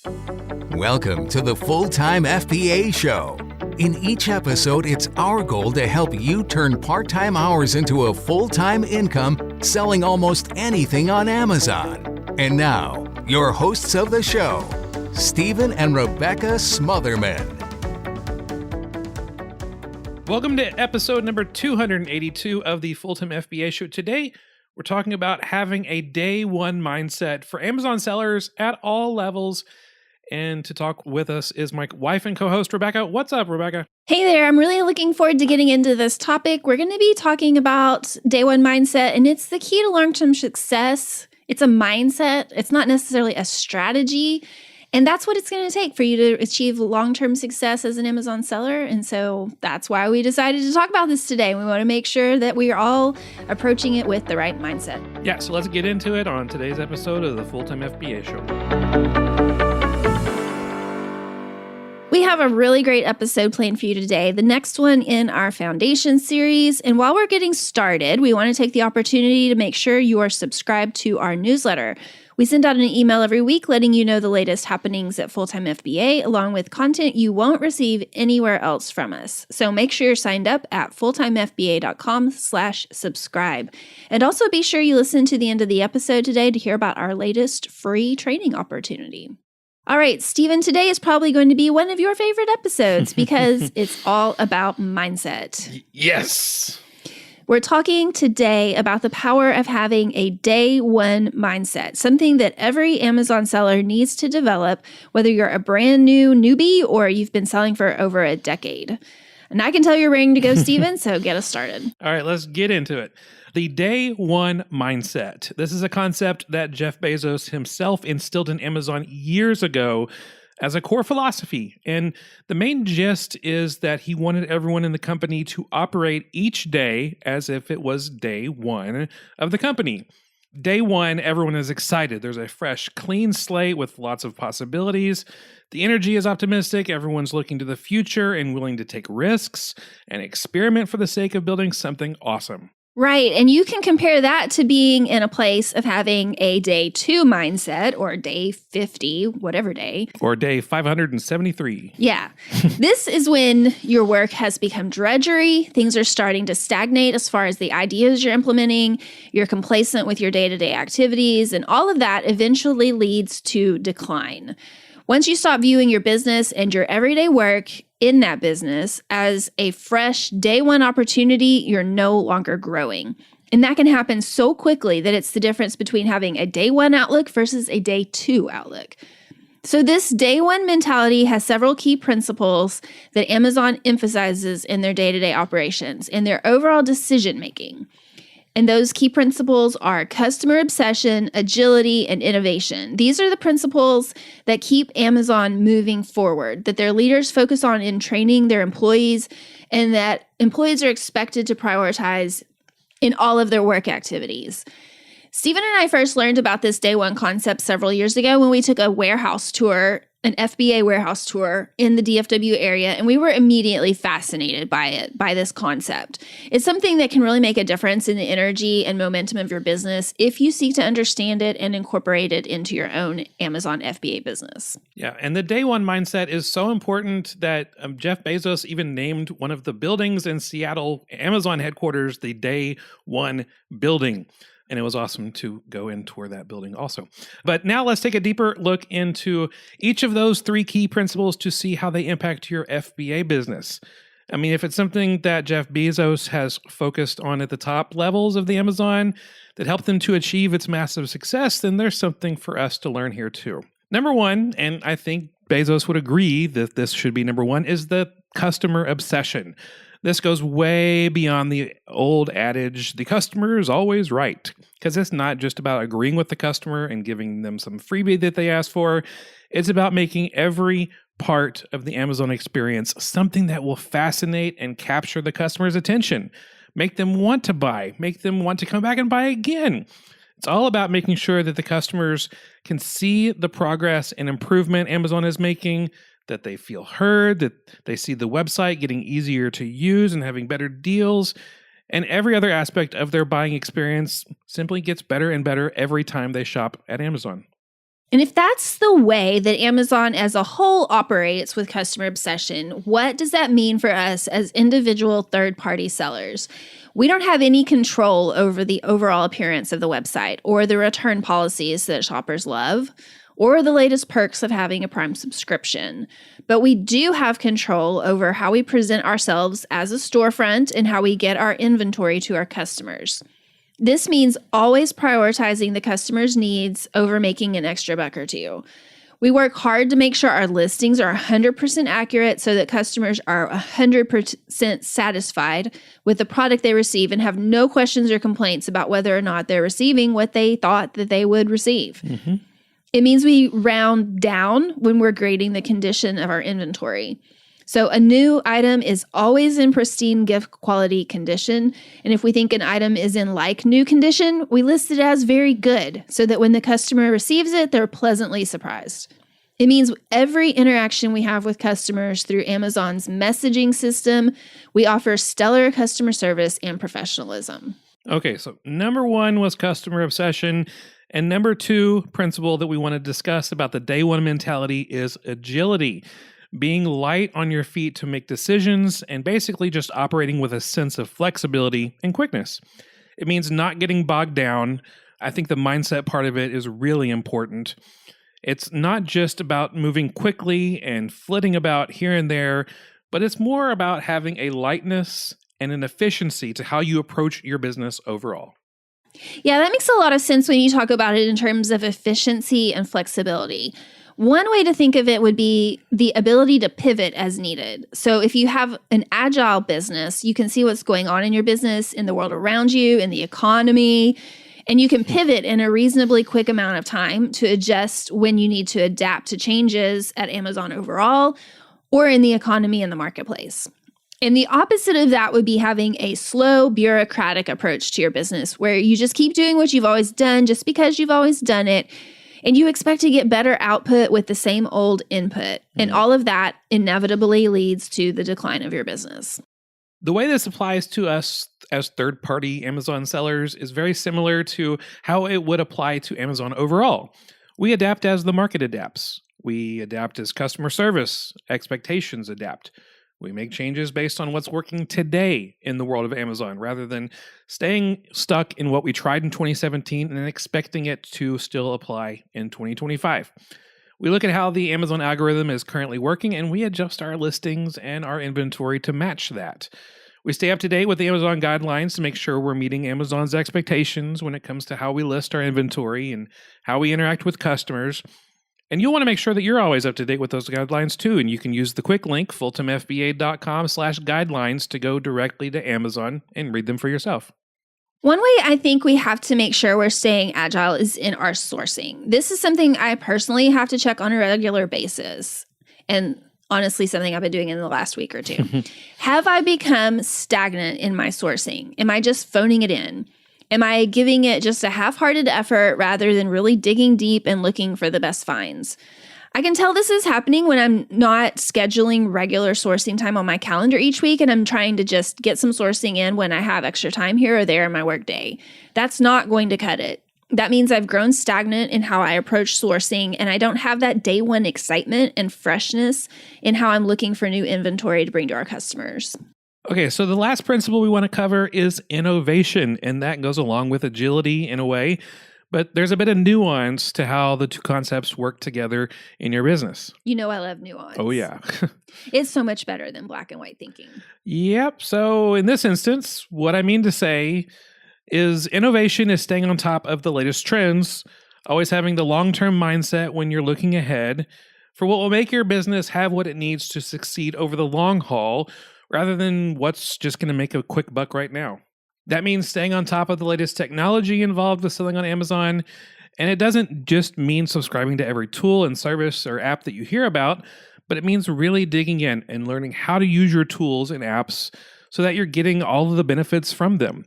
Welcome to the Full-Time FBA Show. In each episode, it's our goal to help you turn part-time hours into a full-time income selling almost anything on Amazon. And now, your hosts of the show, Stephen and Rebecca Smotherman. Welcome to episode number 282 of the Full-Time FBA Show. Today, we're talking about having a day one mindset for Amazon sellers at all levels. And to talk with us is my wife and co-host, Rebecca. What's up, Rebecca? Hey there. I'm really looking forward to getting into this topic. We're going to be talking about day one mindset, and it's the key to long-term success. It's a mindset. It's not necessarily a strategy. And that's what it's going to take for you to achieve long-term success as an Amazon seller. And so that's why we decided to talk about this today. We want to make sure that we are all approaching it with the right mindset. Yeah, so let's get into it on today's episode of the Full-Time FBA Show. We have a really great episode planned for you today, the next one in our foundation series. And while we're getting started, we want to take the opportunity to make sure you are subscribed to our newsletter. We send out an email every week letting you know the latest happenings at Full-Time FBA, along with content you won't receive anywhere else from us. So make sure you're signed up at fulltimefba.com/subscribe. And also be sure you listen to the end of the episode today to hear about our latest free training opportunity. All right, Stephen, today is probably going to be one of your favorite episodes because it's all about mindset. Yes. We're talking today about the power of having a day one mindset, something that every Amazon seller needs to develop, whether you're a brand new newbie or you've been selling for over a decade. And I can tell you're ready to go, Stephen, so get us started. All right, let's get into it. The day one mindset. This is a concept that Jeff Bezos himself instilled in Amazon years ago as a core philosophy. And the main gist is that he wanted everyone in the company to operate each day as if it was day one of the company. Day one, everyone is excited. There's a fresh, clean slate with lots of possibilities. The energy is optimistic. Everyone's looking to the future and willing to take risks and experiment for the sake of building something awesome. Right. And you can compare that to being in a place of having a day two mindset or day 50, whatever day. Or day 573. Yeah. This is when your work has become drudgery. Things are starting to stagnate as far as the ideas you're implementing. You're complacent with your day-to-day activities, and all of that eventually leads to decline. Once you stop viewing your business and your everyday work in that business as a fresh day one opportunity, you're no longer growing. And that can happen so quickly that it's the difference between having a day one outlook versus a day two outlook. So this day one mentality has several key principles that Amazon emphasizes in their day-to-day operations and their overall decision making. And those key principles are customer obsession, agility, and innovation. These are the principles that keep Amazon moving forward, that their leaders focus on in training their employees, and that employees are expected to prioritize in all of their work activities. Stephen and I first learned about this day one concept several years ago when we took a warehouse tour, an FBA warehouse tour in the DFW area, and we were immediately fascinated by it, by this concept. It's something that can really make a difference in the energy and momentum of your business if you seek to understand it and incorporate it into your own Amazon FBA business. Yeah, and the day one mindset is so important that Jeff Bezos even named one of the buildings in Seattle Amazon headquarters the Day One Building. And it was awesome to go and tour that building also. But now let's take a deeper look into each of those three key principles to see how they impact your FBA business. I mean, if it's something that Jeff Bezos has focused on at the top levels of the Amazon that helped them to achieve its massive success, then there's something for us to learn here too. Number one, and I think Bezos would agree that this should be number one, is the customer obsession. This goes way beyond the old adage, the customer is always right, because it's not just about agreeing with the customer and giving them some freebie that they ask for. It's about making every part of the Amazon experience something that will fascinate and capture the customer's attention, make them want to buy, make them want to come back and buy again. It's all about making sure that the customers can see the progress and improvement Amazon is making, that they feel heard, that they see the website getting easier to use and having better deals, and every other aspect of their buying experience simply gets better and better every time they shop at Amazon. And if that's the way that Amazon as a whole operates with customer obsession, what does that mean for us as individual third-party sellers? We don't have any control over the overall appearance of the website or the return policies that shoppers love or the latest perks of having a Prime subscription. But we do have control over how we present ourselves as a storefront and how we get our inventory to our customers. This means always prioritizing the customer's needs over making an extra buck or two. We work hard to make sure our listings are 100% accurate so that customers are 100% satisfied with the product they receive and have no questions or complaints about whether or not they're receiving what they thought that they would receive. Mm-hmm. It means we round down when we're grading the condition of our inventory. So a new item is always in pristine gift quality condition. And if we think an item is in like new condition, we list it as very good so that when the customer receives it, they're pleasantly surprised. It means every interaction we have with customers through Amazon's messaging system, we offer stellar customer service and professionalism. Okay, so number 1 was customer obsession. And number 2 principle that we want to discuss about the day one mentality is agility. Being light on your feet to make decisions and basically just operating with a sense of flexibility and quickness. It means not getting bogged down. I think the mindset part of it is really important. It's not just about moving quickly and flitting about here and there, but it's more about having a lightness and an efficiency to how you approach your business overall. Yeah, that makes a lot of sense when you talk about it in terms of efficiency and flexibility. One way to think of it would be the ability to pivot as needed. So if you have an agile business, you can see what's going on in your business, in the world around you, in the economy, and you can pivot in a reasonably quick amount of time to adjust when you need to adapt to changes at Amazon overall or in the economy and the marketplace. And the opposite of that would be having a slow, bureaucratic approach to your business where you just keep doing what you've always done just because you've always done it. And you expect to get better output with the same old input. And all of that inevitably leads to the decline of your business. The way this applies to us as third-party Amazon sellers is very similar to how it would apply to Amazon overall. We adapt as the market adapts. We adapt as customer service expectations adapt. We make changes based on what's working today in the world of Amazon rather than staying stuck in what we tried in 2017 and expecting it to still apply in 2025. We look at how the Amazon algorithm is currently working and we adjust our listings and our inventory to match that. We stay up to date with the Amazon guidelines to make sure we're meeting Amazon's expectations when it comes to how we list our inventory and how we interact with customers. And you'll want to make sure that you're always up to date with those guidelines too. And you can use the quick link, fultonfba.com/guidelines to go directly to Amazon and read them for yourself. One way I think we have to make sure we're staying agile is in our sourcing. This is something I personally have to check on a regular basis. And honestly, something I've been doing in the last week or two. Have I become stagnant in my sourcing? Am I just phoning it in? Am I giving it just a half-hearted effort rather than really digging deep and looking for the best finds? I can tell this is happening when I'm not scheduling regular sourcing time on my calendar each week and I'm trying to just get some sourcing in when I have extra time here or there in my workday. That's not going to cut it. That means I've grown stagnant in how I approach sourcing and I don't have that day one excitement and freshness in how I'm looking for new inventory to bring to our customers. Okay, so the last principle we want to cover is innovation, and that goes along with agility in a way, but there's a bit of nuance to how the two concepts work together in your business. You know I love nuance. Oh, yeah. It's so much better than black and white thinking. Yep, so in this instance, what I mean to say is innovation is staying on top of the latest trends, always having the long-term mindset when you're looking ahead for what will make your business have what it needs to succeed over the long haul, rather than what's just going to make a quick buck right now. That means staying on top of the latest technology involved with selling on Amazon. And it doesn't just mean subscribing to every tool and service or app that you hear about, but it means really digging in and learning how to use your tools and apps so that you're getting all of the benefits from them,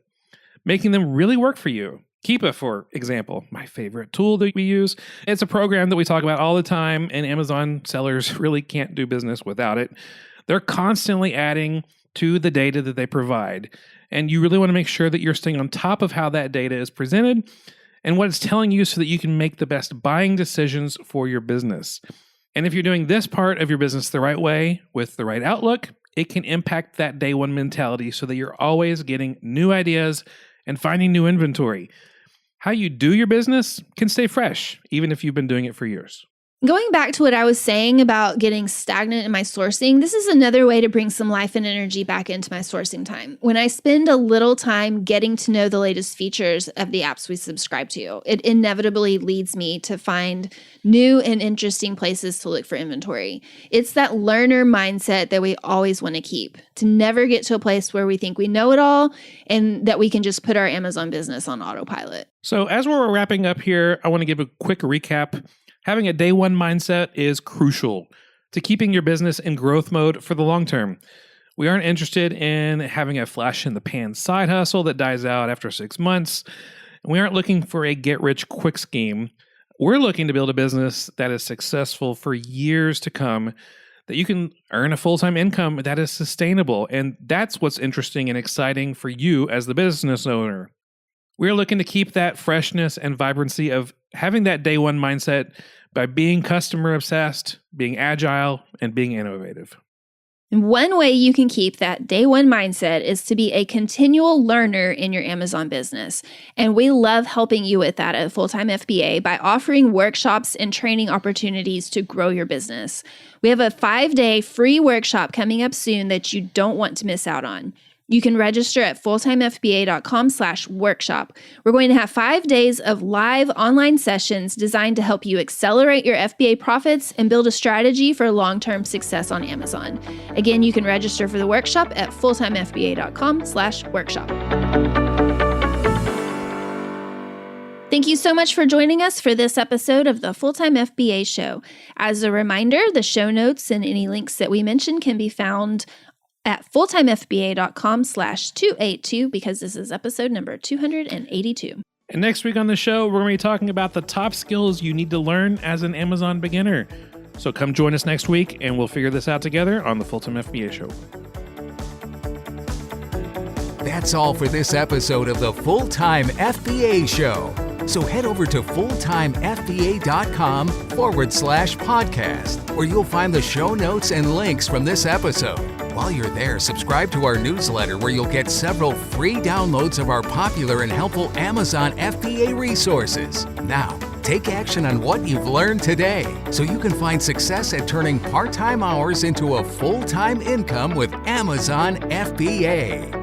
making them really work for you. Keepa, for example, my favorite tool that we use. It's a program that we talk about all the time, and Amazon sellers really can't do business without it. They're constantly adding to the data that they provide. And you really want to make sure that you're staying on top of how that data is presented and what it's telling you so that you can make the best buying decisions for your business. And if you're doing this part of your business the right way, with the right outlook, it can impact that day one mentality so that you're always getting new ideas and finding new inventory. How you do your business can stay fresh, even if you've been doing it for years. Going back to what I was saying about getting stagnant in my sourcing, this is another way to bring some life and energy back into my sourcing time. When I spend a little time getting to know the latest features of the apps we subscribe to, it inevitably leads me to find new and interesting places to look for inventory. It's that learner mindset that we always want to keep, to never get to a place where we think we know it all and that we can just put our Amazon business on autopilot. So as we're wrapping up here, I want to give a quick recap. Having a day one mindset is crucial to keeping your business in growth mode for the long term. We aren't interested in having a flash in the pan side hustle that dies out after 6 months. We aren't looking for a get rich quick scheme. We're looking to build a business that is successful for years to come, that you can earn a full-time income that is sustainable. And that's what's interesting and exciting for you as the business owner. We're looking to keep that freshness and vibrancy of having that day one mindset by being customer obsessed, being agile, and being innovative. And one way you can keep that day one mindset is to be a continual learner in your Amazon business. And we love helping you with that at Full-Time FBA by offering workshops and training opportunities to grow your business. We have a 5-day free workshop coming up soon that you don't want to miss out on. You can register at fulltimefba.com/workshop. We're going to have 5 days of live online sessions designed to help you accelerate your FBA profits and build a strategy for long-term success on Amazon. Again, you can register for the workshop at fulltimefba.com/workshop. Thank you so much for joining us for this episode of the Full-Time FBA Show. As a reminder, the show notes and any links that we mentioned can be found at fulltimefba.com/282 because this is episode number 282. And next week on the show, we're going to be talking about the top skills you need to learn as an Amazon beginner. So come join us next week and we'll figure this out together on the Full-Time FBA Show. That's all for this episode of the Full-Time FBA Show. So head over to fulltimefba.com/podcast, where you'll find the show notes and links from this episode. While you're there, subscribe to our newsletter where you'll get several free downloads of our popular and helpful Amazon FBA resources. Now, take action on what you've learned today so you can find success at turning part-time hours into a full-time income with Amazon FBA.